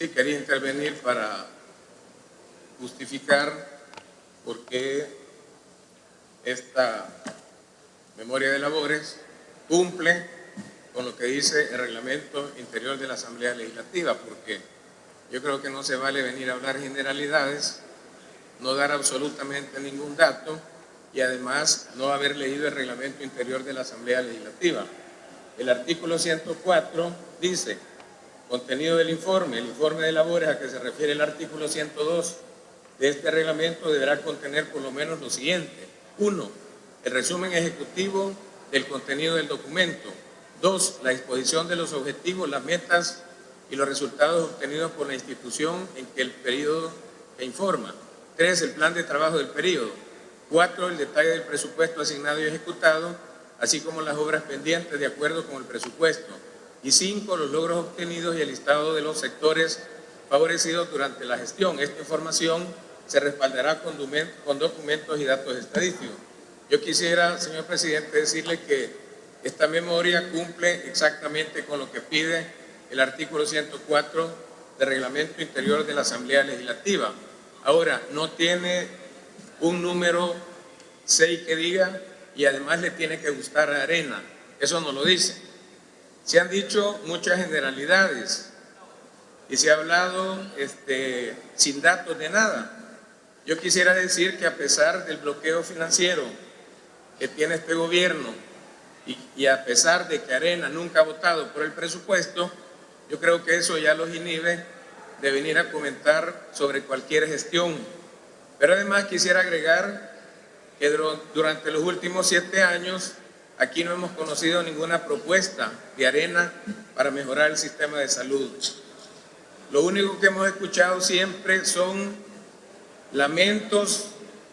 Sí, quería intervenir para justificar por qué esta memoria de labores cumple con lo que dice el reglamento interior de la Asamblea Legislativa, porque yo creo que no se vale venir a hablar generalidades, no dar absolutamente ningún dato y además no haber leído el reglamento interior de la Asamblea Legislativa. El artículo 104 dice: contenido del informe. El informe de labores a que se refiere el artículo 102 de este reglamento deberá contener por lo menos lo siguiente. 1. El resumen ejecutivo del contenido del documento. 2. La exposición de los objetivos, las metas y los resultados obtenidos por la institución en que el periodo que informa. 3. El plan de trabajo del periodo. 4. El detalle del presupuesto asignado y ejecutado, así como las obras pendientes de acuerdo con el presupuesto. Y 5. Los logros obtenidos y el listado de los sectores favorecidos durante la gestión. Esta información se respaldará con documentos y datos estadísticos. Yo quisiera, señor presidente, decirle que esta memoria cumple exactamente con lo que pide el artículo 104 del Reglamento Interior de la Asamblea Legislativa. Ahora, no tiene un número 6 que diga, y además le tiene que gustar a Arena. Eso no lo dice. Se han dicho muchas generalidades y se ha hablado sin datos de nada. Yo quisiera decir que a pesar del bloqueo financiero que tiene este gobierno y a pesar de que Arena nunca ha votado por el presupuesto, yo creo que eso ya los inhibe de venir a comentar sobre cualquier gestión. Pero además quisiera agregar que durante los últimos 7 años aquí no hemos conocido ninguna propuesta de Arena para mejorar el sistema de salud. Lo único que hemos escuchado siempre son lamentos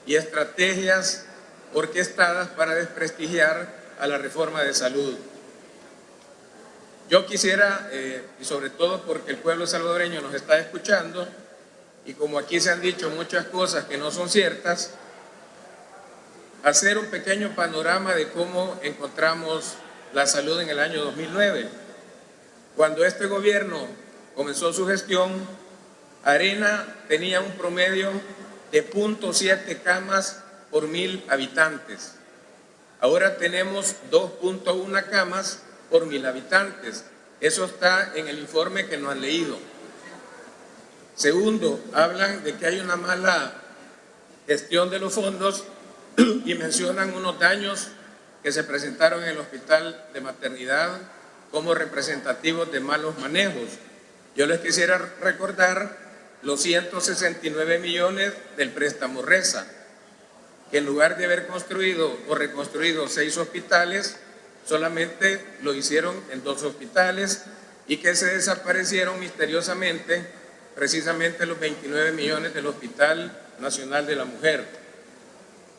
y estrategias orquestadas para desprestigiar a la reforma de salud. Yo quisiera, y sobre todo porque el pueblo salvadoreño nos está escuchando, y como aquí se han dicho muchas cosas que no son ciertas, hacer un pequeño panorama de cómo encontramos la salud en el año 2009. Cuando este gobierno comenzó su gestión, Arena tenía un promedio de 0.7 camas por 1000 habitantes. Ahora tenemos 2.1 camas por 1000 habitantes. Eso está en el informe que no han leído. Segundo, hablan de que hay una mala gestión de los fondos y mencionan unos daños que se presentaron en el hospital de maternidad como representativos de malos manejos. Yo les quisiera recordar los 169 millones del préstamo Reza, que en lugar de haber construido o reconstruido 6 hospitales, solamente lo hicieron en 2 hospitales y que se desaparecieron misteriosamente precisamente los 29 millones del Hospital Nacional de la Mujer.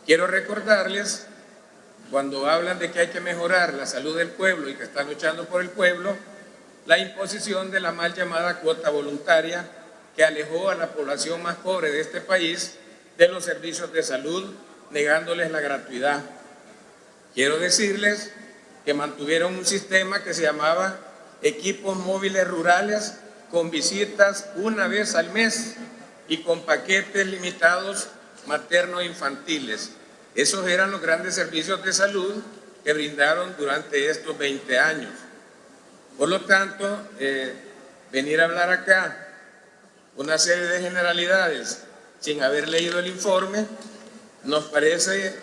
Quiero recordarles, cuando hablan de que hay que mejorar la salud del pueblo y que están luchando por el pueblo, la imposición de la mal llamada cuota voluntaria que alejó a la población más pobre de este país de los servicios de salud, negándoles la gratuidad. Quiero decirles que mantuvieron un sistema que se llamaba equipos móviles rurales con visitas una vez al mes y con paquetes limitados materno-infantiles. Esos eran los grandes servicios de salud que brindaron durante estos 20 años. Por lo tanto, venir a hablar acá una serie de generalidades sin haber leído el informe nos parece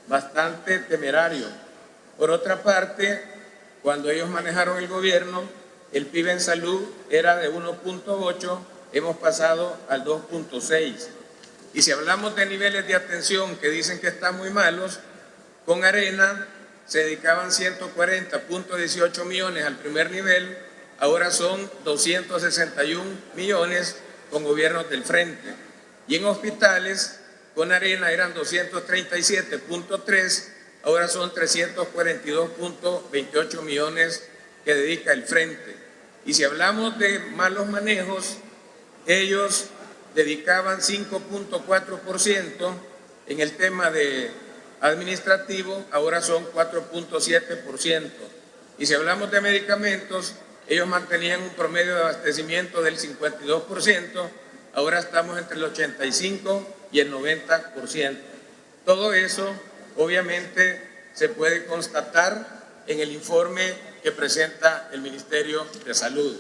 bastante temerario. Por otra parte, cuando ellos manejaron el gobierno, el PIB en salud era de 1.8, hemos pasado al 2.6. Y si hablamos de niveles de atención que dicen que están muy malos, con Arena se dedicaban 140.18 millones al primer nivel, ahora son 261 millones con gobiernos del frente. Y en hospitales, con Arena eran 237.3, ahora son 342.28 millones que dedica el frente. Y si hablamos de malos manejos, ellos dedicaban 5.4% en el tema de administrativo, ahora son 4.7%. Y si hablamos de medicamentos, ellos mantenían un promedio de abastecimiento del 52%, ahora estamos entre el 85% y el 90%. Todo eso, obviamente, se puede constatar en el informe que presenta el Ministerio de Salud.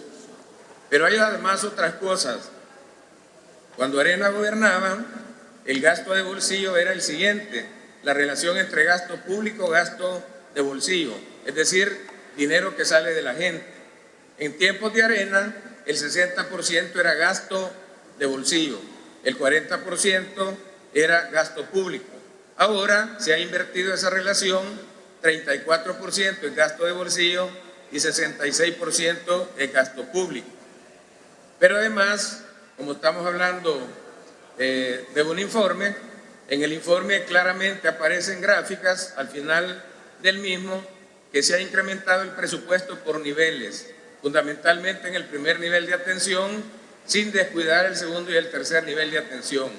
Pero hay además otras cosas. Cuando Arena gobernaba, el gasto de bolsillo era el siguiente: la relación entre gasto público y gasto de bolsillo, es decir, dinero que sale de la gente. En tiempos de Arena, el 60% era gasto de bolsillo, el 40% era gasto público. Ahora se ha invertido esa relación, 34% es gasto de bolsillo y 66% es gasto público. Pero además, como estamos hablando de un informe, en el informe claramente aparecen gráficas al final del mismo que se ha incrementado el presupuesto por niveles, fundamentalmente en el primer nivel de atención, sin descuidar el segundo y el tercer nivel de atención.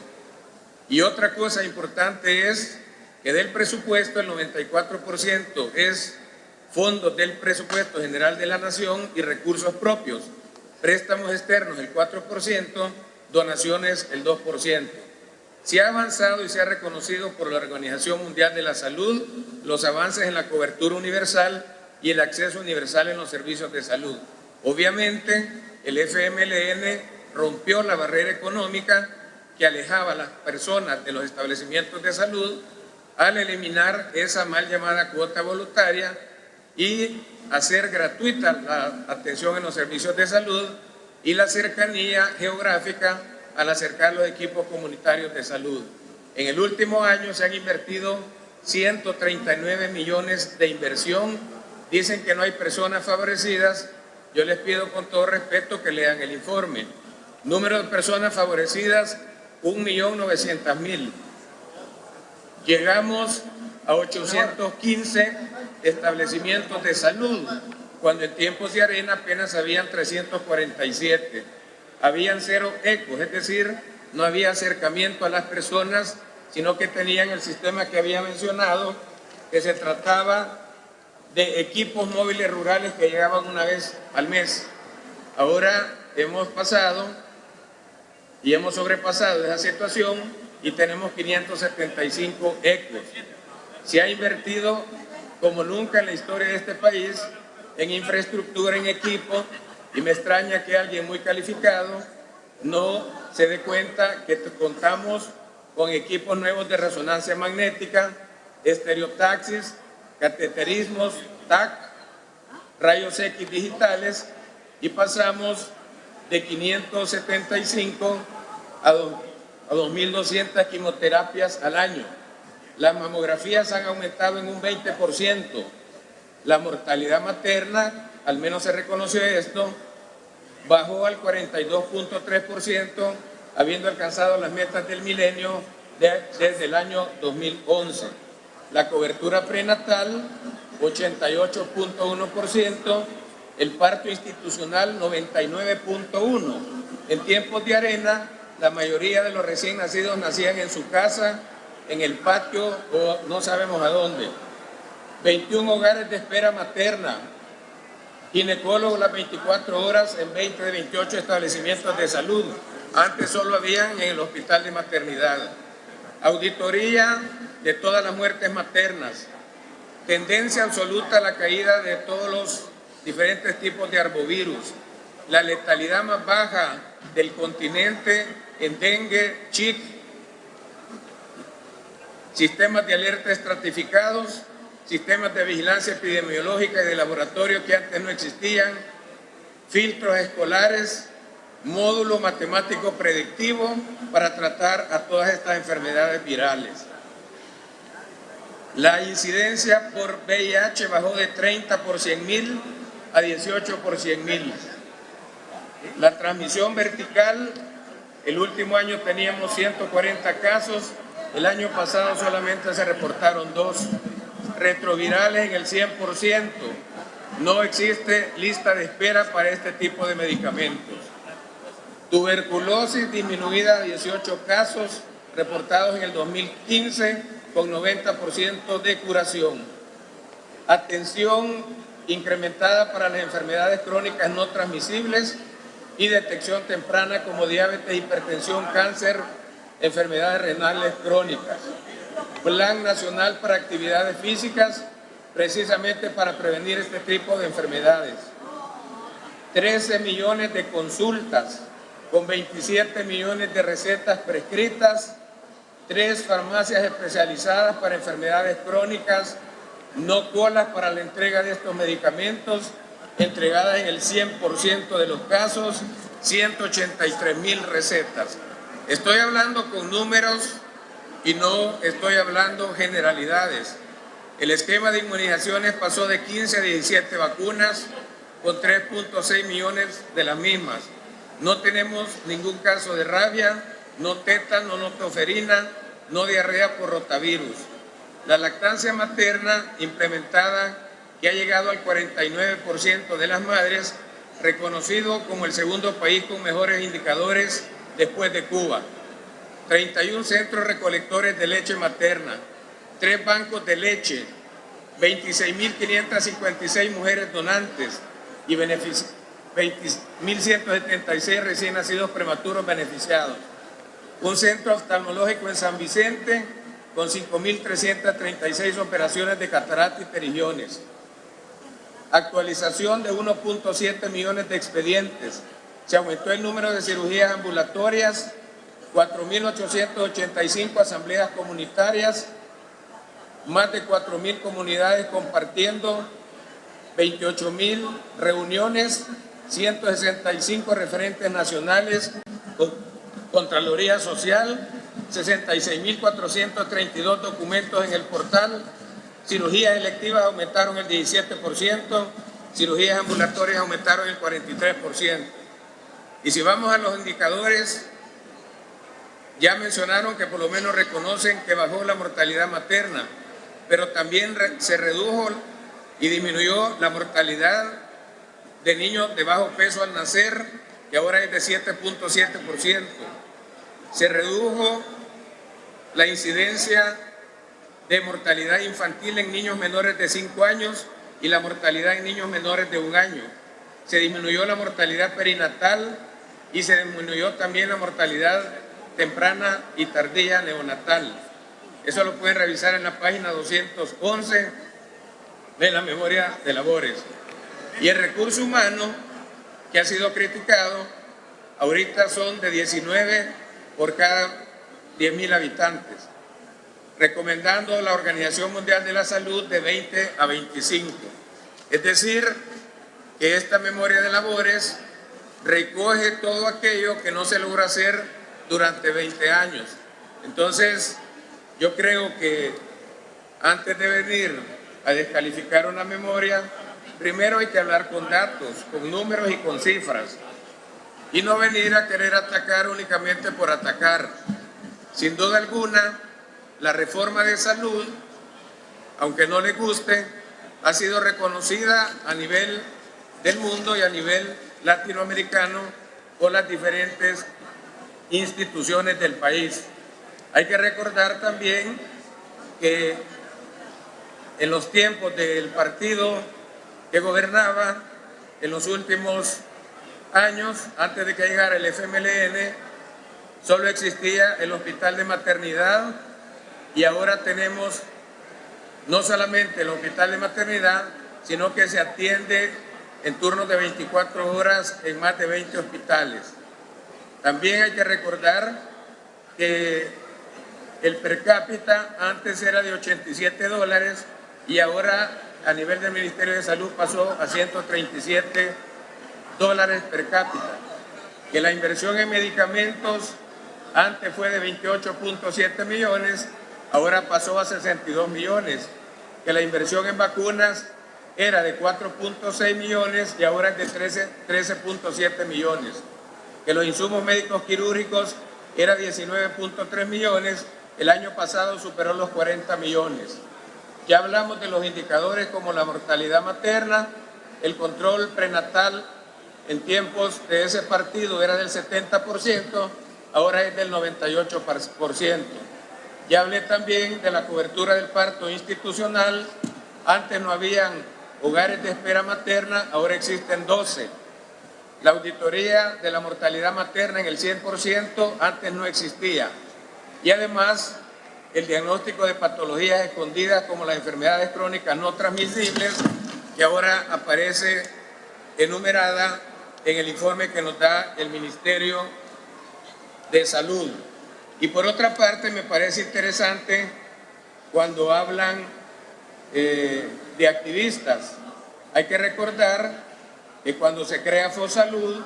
Y otra cosa importante es que del presupuesto el 94% es fondos del presupuesto general de la Nación y recursos propios, préstamos externos el 4%, donaciones el 2%. Se ha avanzado y se ha reconocido por la Organización Mundial de la Salud los avances en la cobertura universal y el acceso universal en los servicios de salud. Obviamente, el FMLN rompió la barrera económica que alejaba a las personas de los establecimientos de salud al eliminar esa mal llamada cuota voluntaria y hacer gratuita la atención en los servicios de salud y la cercanía geográfica al acercar los equipos comunitarios de salud. En el último año se han invertido 139 millones de inversión. Dicen que no hay personas favorecidas. Yo les pido con todo respeto que lean el informe. Número de personas favorecidas, 1.900.000. Llegamos a 815 establecimientos de salud, cuando en tiempos de Arena apenas habían 347. Habían 0 ecos, es decir, no había acercamiento a las personas, sino que tenían el sistema que había mencionado, que se trataba de equipos móviles rurales que llegaban una vez al mes. Ahora hemos pasado y hemos sobrepasado esa situación y tenemos 575 ecos. Se ha invertido como nunca en la historia de este país en infraestructura, en equipo, y me extraña que alguien muy calificado no se dé cuenta que contamos con equipos nuevos de resonancia magnética, estereotaxis, cateterismos, TAC, rayos X digitales, y pasamos de 575 a 2.200 quimioterapias al año. Las mamografías han aumentado en un 20%. La mortalidad materna, al menos se reconoció esto, bajó al 42.3%, habiendo alcanzado las metas del milenio desde el año 2011. La cobertura prenatal, 88.1%, el parto institucional, 99.1%. En tiempos de Arena, la mayoría de los recién nacidos nacían en su casa, en el patio o no sabemos a dónde. 21 hogares de espera materna, ginecólogos las 24 horas en 20 de 28 establecimientos de salud. Antes solo habían en el hospital de maternidad. Auditoría de todas las muertes maternas. Tendencia absoluta a la caída de todos los diferentes tipos de arbovirus. La letalidad más baja del continente en dengue, chik, sistemas de alerta estratificados, sistemas de vigilancia epidemiológica y de laboratorio que antes no existían, filtros escolares, módulo matemático predictivo para tratar a todas estas enfermedades virales. La incidencia por VIH bajó de 30 por 100.000 a 18 por 100.000. La transmisión vertical, el último año teníamos 140 casos, el año pasado solamente se reportaron 2. Retrovirales en el 100%. No existe lista de espera para este tipo de medicamentos. Tuberculosis disminuida a 18 casos reportados en el 2015 con 90% de curación. Atención incrementada para las enfermedades crónicas no transmisibles y detección temprana como diabetes, hipertensión, cáncer, enfermedades renales crónicas. Plan Nacional para Actividades Físicas, precisamente para prevenir este tipo de enfermedades. 13 millones de consultas con 27 millones de recetas prescritas, 3 farmacias especializadas para enfermedades crónicas, no colas para la entrega de estos medicamentos, entregadas en el 100% de los casos, 183,000 recetas. Estoy hablando con números y no estoy hablando generalidades. El esquema de inmunizaciones pasó de 15 a 17 vacunas, con 3.6 millones de las mismas. No tenemos ningún caso de rabia, no tétano, no toferina, no diarrea por rotavirus. La lactancia materna implementada, que ha llegado al 49% de las madres, reconocido como el segundo país con mejores indicadores después de Cuba. 31 centros recolectores de leche materna, 3 bancos de leche, 26.556 mujeres donantes y 1.176 recién nacidos prematuros beneficiados. Un centro oftalmológico en San Vicente con 5.336 operaciones de catarata y perijiones. Actualización de 1.7 millones de expedientes. Se aumentó el número de cirugías ambulatorias, 4.885 asambleas comunitarias, más de 4.000 comunidades compartiendo, 28.000 reuniones, 165 referentes nacionales, Contraloría Social, 66.432 documentos en el portal, cirugías electivas aumentaron el 17%, cirugías ambulatorias aumentaron el 43%. Y si vamos a los indicadores, ya mencionaron que por lo menos reconocen que bajó la mortalidad materna, pero también se redujo y disminuyó la mortalidad de niños de bajo peso al nacer, que ahora es de 7.7%. Se redujo la incidencia de mortalidad infantil en niños menores de 5 años y la mortalidad en niños menores de 1 año. Se disminuyó la mortalidad perinatal y se disminuyó también la mortalidad temprana y tardía neonatal. Eso lo pueden revisar en la página 211 de la memoria de labores. Y el recurso humano, que ha sido criticado, ahorita son de 19 por cada 10.000 habitantes, recomendando la Organización Mundial de la Salud de 20 a 25. Es decir, que esta memoria de labores recoge todo aquello que no se logra hacer durante 20 años. Entonces, yo creo que antes de venir a descalificar una memoria, primero hay que hablar con datos, con números y con cifras, y no venir a querer atacar únicamente por atacar. Sin duda alguna, la reforma de salud, aunque no le guste, ha sido reconocida a nivel del mundo y a nivel latinoamericano por las diferentes instituciones del país. Hay que recordar también que en los tiempos del partido que gobernaba, en los últimos años, antes de que llegara el FMLN, solo existía el hospital de maternidad y ahora tenemos no solamente el hospital de maternidad, sino que se atiende en turnos de 24 horas en más de 20 hospitales. También hay que recordar que el per cápita antes era de $87 y ahora a nivel del Ministerio de Salud pasó a $137 per cápita. Que la inversión en medicamentos antes fue de 28.7 millones, ahora pasó a 62 millones. Que la inversión en vacunas era de 4.6 millones y ahora es de 13.7 millones. Que los insumos médicos quirúrgicos era 19.3 millones, el año pasado superó los 40 millones. Ya hablamos de los indicadores como la mortalidad materna, el control prenatal en tiempos de ese partido era del 70%, ahora es del 98%. Ya hablé también de la cobertura del parto institucional, antes no habían hogares de espera materna, ahora existen 12. La auditoría de la mortalidad materna en el 100% antes no existía. Y además, el diagnóstico de patologías escondidas como las enfermedades crónicas no transmisibles, que ahora aparece enumerada en el informe que nos da el Ministerio de Salud. Y por otra parte, me parece interesante cuando hablan de activistas. Hay que recordar que cuando se crea FOSalud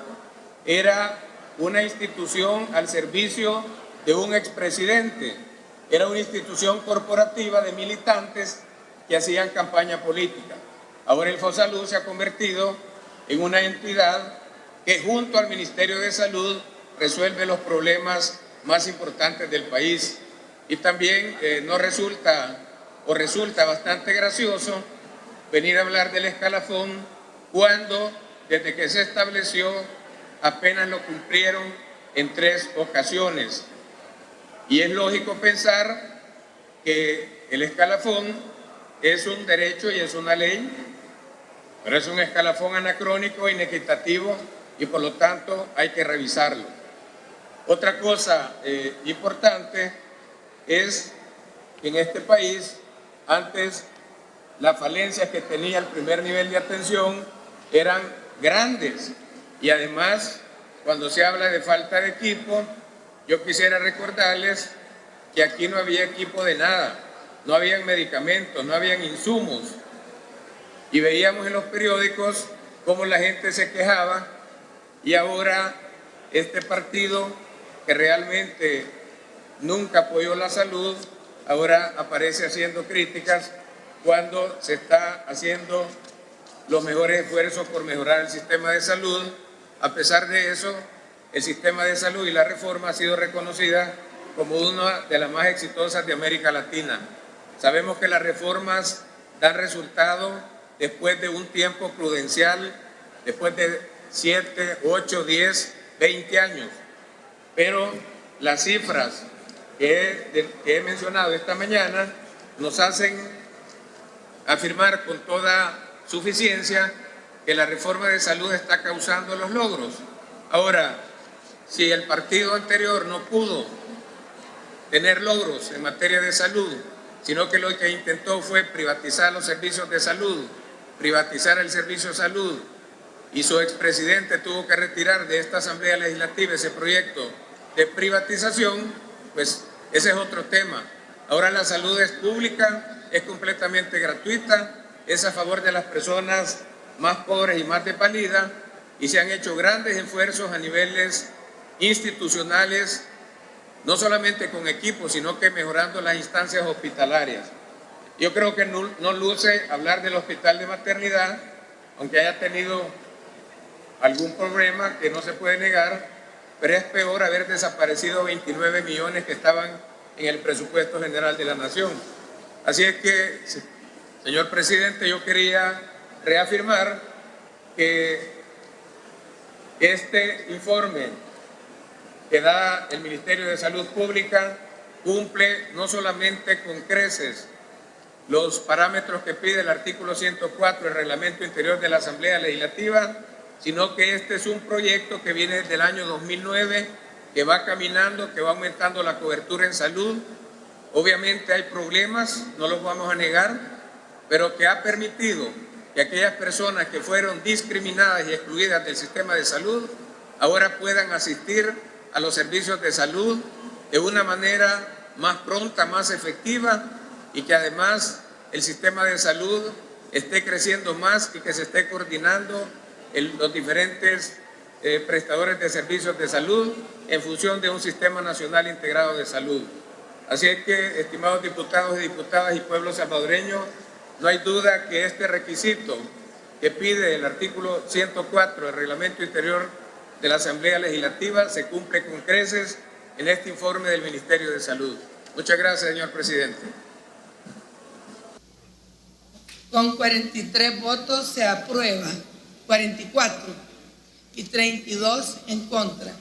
era una institución al servicio de un expresidente, era una institución corporativa de militantes que hacían campaña política. Ahora el FOSalud se ha convertido en una entidad que junto al Ministerio de Salud resuelve los problemas más importantes del país. Y también resulta bastante gracioso venir a hablar del escalafón cuando desde que se estableció apenas lo cumplieron en 3 ocasiones. Y es lógico pensar que el escalafón es un derecho y es una ley, pero es un escalafón anacrónico, inequitativo, y por lo tanto hay que revisarlo. Otra cosa importante es que en este país, antes las falencias que tenía el primer nivel de atención eran grandes, y además cuando se habla de falta de equipo, yo quisiera recordarles que aquí no había equipo de nada, no habían medicamentos, no habían insumos, y veíamos en los periódicos cómo la gente se quejaba, y ahora este partido que realmente nunca apoyó la salud, ahora aparece haciendo críticas cuando se está haciendo los mejores esfuerzos por mejorar el sistema de salud. A pesar de eso, el sistema de salud y la reforma ha sido reconocida como una de las más exitosas de América Latina. Sabemos que las reformas dan resultado después de un tiempo prudencial, después de 7, 8, 10, 20 años. Pero las cifras que he mencionado esta mañana nos hacen afirmar con toda suficiencia que la reforma de salud está causando los logros. Ahora, si el partido anterior no pudo tener logros en materia de salud, sino que lo que intentó fue privatizar los servicios de salud, privatizar el servicio de salud, y su expresidente tuvo que retirar de esta Asamblea Legislativa ese proyecto de privatización, pues ese es otro tema. Ahora la salud es pública, es completamente gratuita, es a favor de las personas más pobres y más desvalidas, y se han hecho grandes esfuerzos a niveles institucionales, no solamente con equipos, sino que mejorando las instancias hospitalarias. Yo creo que no luce hablar del hospital de maternidad, aunque haya tenido algún problema que no se puede negar, pero es peor haber desaparecido 29 millones que estaban en el presupuesto general de la Nación. Así es que, señor presidente, yo quería reafirmar que este informe que da el Ministerio de Salud Pública cumple no solamente con creces los parámetros que pide el artículo 104 del Reglamento Interior de la Asamblea Legislativa, sino que este es un proyecto que viene desde el año 2009, que va caminando, que va aumentando la cobertura en salud. Obviamente hay problemas, no los vamos a negar, pero que ha permitido que aquellas personas que fueron discriminadas y excluidas del sistema de salud ahora puedan asistir a los servicios de salud de una manera más pronta, más efectiva, y que además el sistema de salud esté creciendo más y que se esté coordinando los diferentes prestadores de servicios de salud en función de un sistema nacional integrado de salud. Así es que, estimados diputados y diputadas y pueblo salvadoreño, no hay duda que este requisito que pide el artículo 104 del Reglamento Interior de la Asamblea Legislativa se cumple con creces en este informe del Ministerio de Salud. Muchas gracias, señor presidente. Con 43 votos se aprueba, 44 y 32 en contra.